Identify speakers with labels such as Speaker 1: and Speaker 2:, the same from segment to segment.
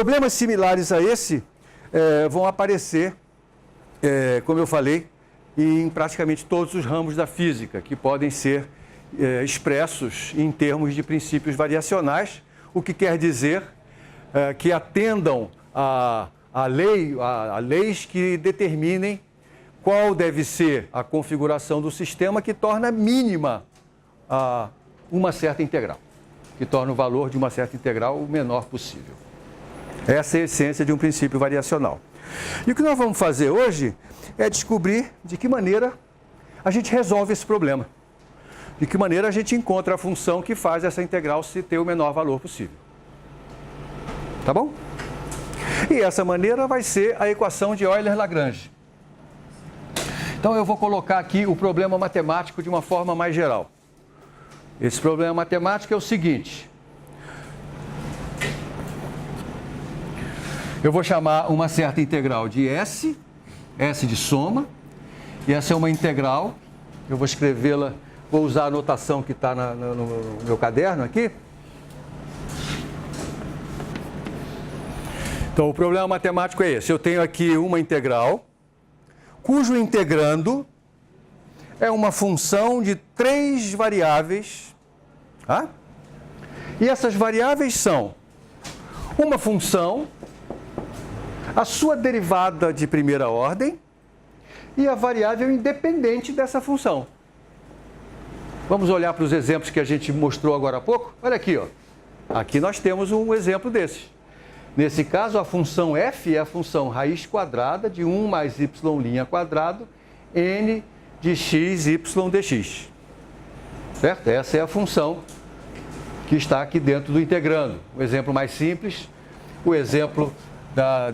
Speaker 1: Problemas similares a esse vão aparecer, como eu falei, em praticamente todos os ramos da física, que podem ser expressos em termos de princípios variacionais, o que quer dizer que atendam a leis que determinem qual deve ser a configuração do sistema que torna mínima uma certa integral, que torna o valor de uma certa integral o menor possível. Essa é a essência de um princípio variacional. E o que nós vamos fazer hoje é descobrir de que maneira a gente resolve esse problema. De que maneira a gente encontra a função que faz essa integral se ter o menor valor possível. Tá bom? E essa maneira vai ser a equação de Euler-Lagrange. Então eu vou colocar aqui o problema matemático de uma forma mais geral. Esse problema matemático é o seguinte. Eu vou chamar uma certa integral de S de soma, e essa é uma integral, eu vou escrevê-la, vou usar a notação que está no meu caderno aqui. Então, o problema matemático é esse. Eu tenho aqui uma integral, cujo integrando é uma função de 3 variáveis. Tá? E essas variáveis são uma função, a sua derivada de primeira ordem e a variável independente dessa função. Vamos olhar para os exemplos que a gente mostrou agora há pouco? Olha aqui, ó. Aqui nós temos um exemplo desses. Nesse caso, a função f é a função raiz quadrada de 1 mais y' quadrado n de x, y dx. Certo? Essa é a função que está aqui dentro do integrando. O exemplo mais simples, o exemplo da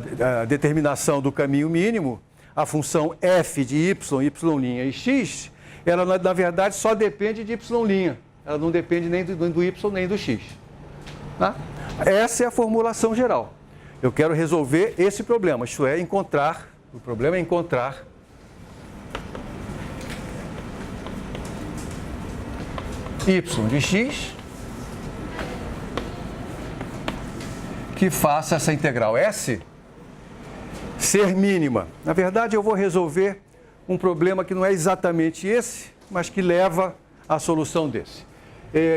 Speaker 1: determinação do caminho mínimo, a função f de y', e x, ela na verdade só depende de y'. Ela não depende nem do y nem do x. Tá? Essa é a formulação geral. Eu quero resolver esse problema, isto é, encontrar, o problema é encontrar y de x que faça essa integral S ser mínima. Na verdade, eu vou resolver um problema que não é exatamente esse, mas que leva à solução desse.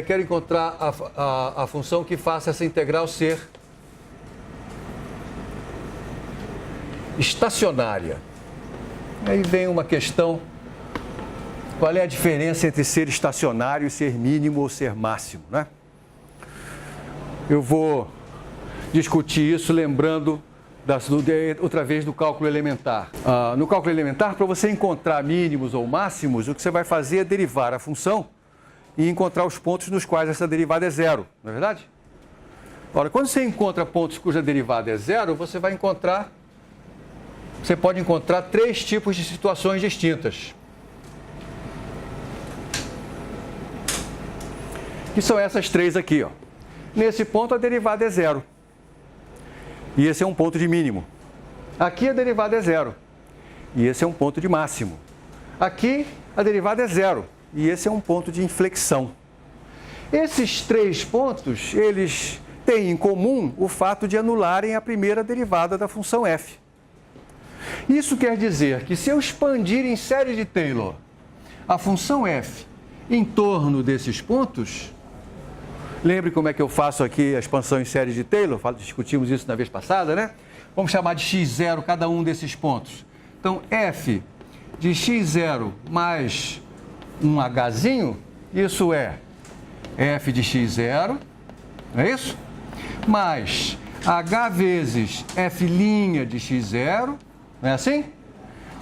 Speaker 1: Quero encontrar a função que faça essa integral ser estacionária. Aí vem uma questão: qual é a diferença entre ser estacionário e ser mínimo ou ser máximo, né? Eu vou discutir isso lembrando outra vez do cálculo elementar. No cálculo elementar, para você encontrar mínimos ou máximos, o que você vai fazer é derivar a função e encontrar os pontos nos quais essa derivada é zero, não é verdade? Ora, quando você encontra pontos cuja derivada é zero, você pode encontrar 3 tipos de situações distintas. Que são essas 3 aqui, ó. Nesse ponto a derivada é zero. E esse é um ponto de mínimo. Aqui a derivada é zero. E esse é um ponto de máximo. Aqui a derivada é zero. E esse é um ponto de inflexão. Esses 3 pontos, eles têm em comum o fato de anularem a primeira derivada da função f. Isso quer dizer que se eu expandir em série de Taylor a função f em torno desses pontos, lembre como é que eu faço aqui a expansão em série de Taylor, discutimos isso na vez passada, né? Vamos chamar de x0 cada um desses pontos. Então, f de x0 mais um hzinho, isso é f de x0, não é isso? Mais h vezes f' de x0, não é assim?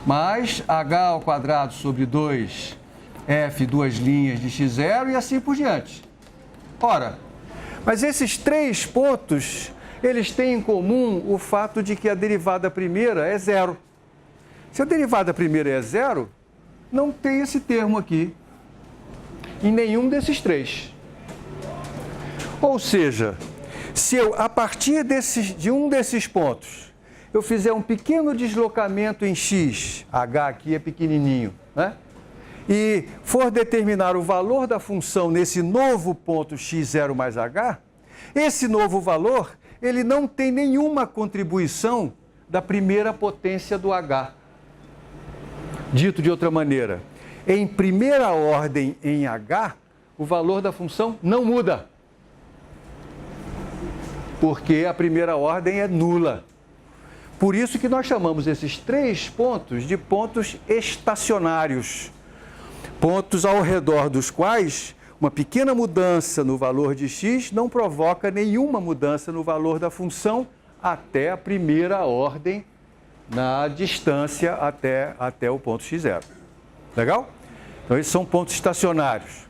Speaker 1: Mais h ao quadrado sobre 2 f duas linhas de x0 e assim por diante. Ora, mas esses 3 pontos, eles têm em comum o fato de que a derivada primeira é zero. Se a derivada primeira é zero, não tem esse termo aqui em nenhum desses 3. Ou seja, se eu, a partir de um desses pontos, eu fizer um pequeno deslocamento em x, h aqui é pequenininho, né? E for determinar o valor da função nesse novo ponto x0 mais h, esse novo valor ele não tem nenhuma contribuição da primeira potência do H. Dito de outra maneira, em primeira ordem em H, o valor da função não muda, porque a primeira ordem é nula. Por isso que nós chamamos esses 3 pontos de pontos estacionários, pontos ao redor dos quais uma pequena mudança no valor de x não provoca nenhuma mudança no valor da função até a primeira ordem na distância até o ponto x0. Legal? Então, esses são pontos estacionários.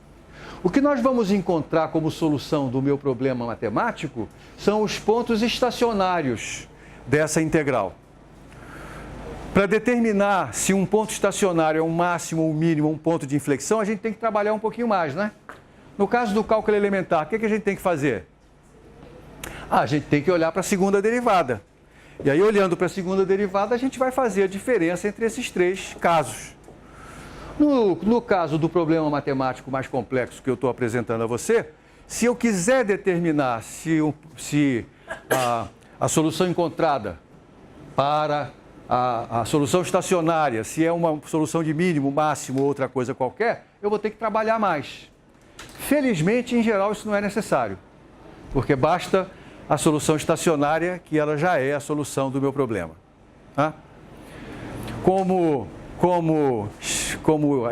Speaker 1: O que nós vamos encontrar como solução do meu problema matemático são os pontos estacionários dessa integral. Para determinar se um ponto estacionário é um máximo ou um mínimo, um ponto de inflexão, a gente tem que trabalhar um pouquinho mais, né? No caso do cálculo elementar, o que a gente tem que fazer? A gente tem que olhar para a segunda derivada. E aí, olhando para a segunda derivada, a gente vai fazer a diferença entre esses 3 casos. No caso do problema matemático mais complexo que eu estou apresentando a você, se eu quiser determinar se a solução encontrada para a solução estacionária, se é uma solução de mínimo, máximo ou outra coisa qualquer, eu vou ter que trabalhar mais. Felizmente, em geral, isso não é necessário, porque basta a solução estacionária, que ela já é a solução do meu problema. Tá? Como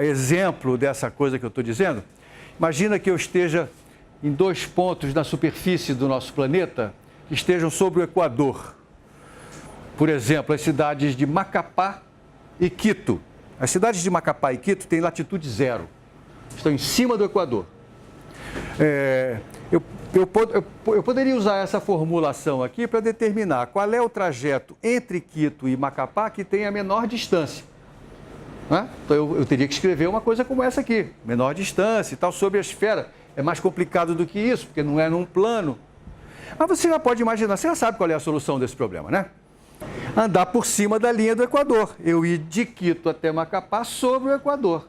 Speaker 1: exemplo dessa coisa que eu estou dizendo, imagina que eu esteja em 2 pontos na superfície do nosso planeta que estejam sobre o Equador. Por exemplo, as cidades de Macapá e Quito. As cidades de Macapá e Quito têm latitude 0. Estão em cima do Equador. Eu poderia usar essa formulação aqui para determinar qual é o trajeto entre Quito e Macapá que tem a menor distância. Né? Então, eu teria que escrever uma coisa como essa aqui, menor distância e tal, sobre a esfera. É mais complicado do que isso, porque não é num plano. Mas você já pode imaginar, você já sabe qual é a solução desse problema, né? Andar por cima da linha do Equador. Eu ir de Quito até Macapá sobre o Equador.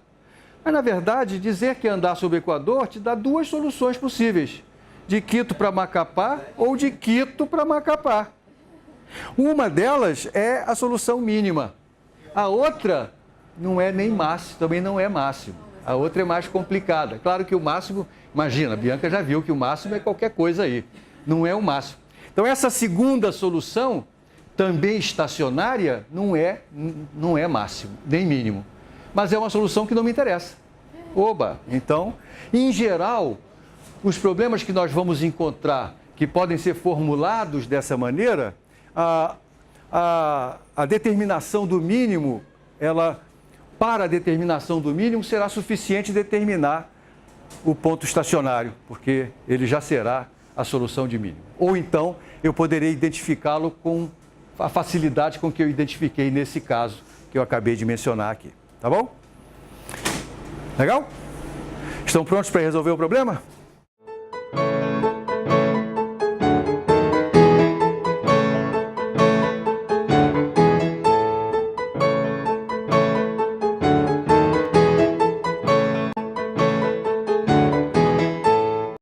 Speaker 1: Mas, na verdade, dizer que andar sobre o Equador te dá 2 soluções possíveis. De Quito para Macapá ou de Quito para Macapá. Uma delas é a solução mínima. A outra não é nem máximo, também não é máximo. A outra é mais complicada. Claro que o máximo, imagina, a Bianca já viu que o máximo é qualquer coisa aí. Não é o máximo. Então, essa segunda solução, também estacionária, não é máximo, nem mínimo. Mas é uma solução que não me interessa. Oba! Então, em geral, os problemas que nós vamos encontrar, que podem ser formulados dessa maneira, a determinação do mínimo, para a determinação do mínimo, será suficiente determinar o ponto estacionário, porque ele já será a solução de mínimo. Ou então, eu poderei identificá-lo com a facilidade com que eu identifiquei nesse caso que eu acabei de mencionar aqui. Tá bom? Legal? Estão prontos para resolver o problema?